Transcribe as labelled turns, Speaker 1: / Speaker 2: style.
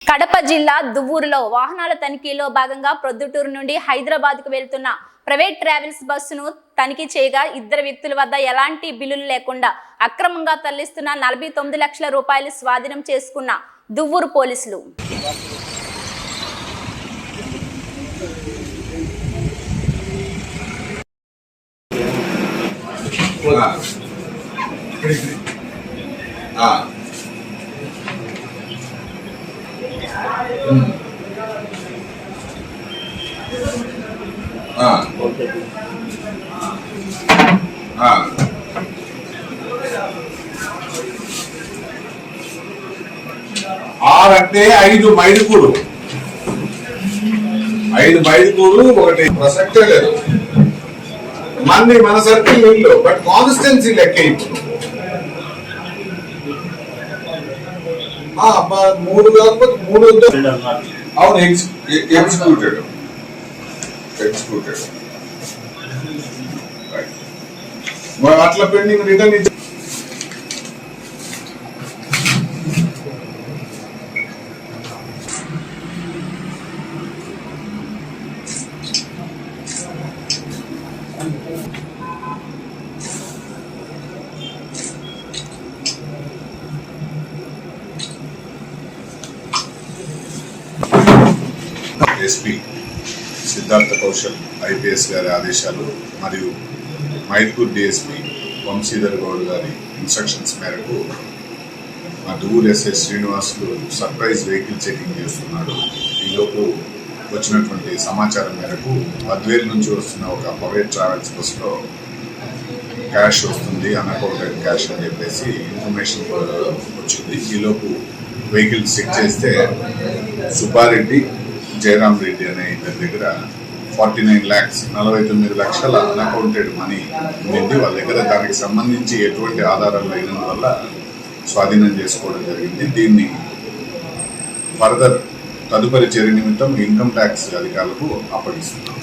Speaker 1: కడప జిల్లా దువ్వూరులో వాహనాల తనిఖీలో భాగంగా ప్రొద్దుటూరు నుండి హైదరాబాద్కు వెళ్తున్న ప్రైవేట్ ట్రావెల్స్ బస్సును తనిఖీ చేయగా ఇద్దరు వ్యక్తుల వద్ద ఎలాంటి బిల్లులు లేకుండా అక్రమంగా తరలిస్తున్న 49 లక్షల రూపాయలు స్వాధీనం చేసుకున్న దువ్వూరు పోలీసులు.
Speaker 2: అంటే 5 మైదుకూరు 5 ఒకటి ప్రసక్తే లేదు. మన సర్కిల్ ఇల్లు బట్ కాన్స్టెన్సీ లెక్క ఇప్పుడు 3 కాకపోతే 3 అవును ఎగ్జిక్యూటెడ్ అట్లా పెండింగ్ రిటర్న్ ఇచ్చి ఎస్పీ సిద్ధార్థ కౌశల్ ఐపీఎస్ గారి ఆదేశాలు మరియు మైదుకూరు డిఎస్పీ వంశీధర్ గౌడ్ గారి ఇన్స్ట్రక్షన్స్ మేరకు మా Duvvuru SI Srinivasulu surprise vehicle checking చేస్తున్నాడు. ఈలోపు వచ్చినటువంటి సమాచారం మేరకు బద్వేల్ నుంచి వస్తున్న ఒక ప్రైవేట్ ట్రావెల్స్ బస్సులో క్యాష్ వస్తుంది, అన్అకౌంటెడ్ క్యాష్ అని చెప్పేసి ఇన్ఫర్మేషన్ వచ్చింది. ఈలోపు వెహికల్ చెక్ చేస్తే సుబ్బారెడ్డి, జయరాం రెడ్డి అనే ఇద్దరి దగ్గర 49 లక్షల అన్అకౌంటెడ్ మనీ ఉంది. వాళ్ళ దగ్గర దానికి సంబంధించి ఎటువంటి ఆధారాలు లేనందువల్ల స్వాధీనం చేసుకోవడం జరిగింది. దీన్ని ఫర్దర్ తదుపరి చర్య నిమిత్తం ఇన్కమ్ ట్యాక్స్ అధికారులకు అప్పగిస్తున్నాం.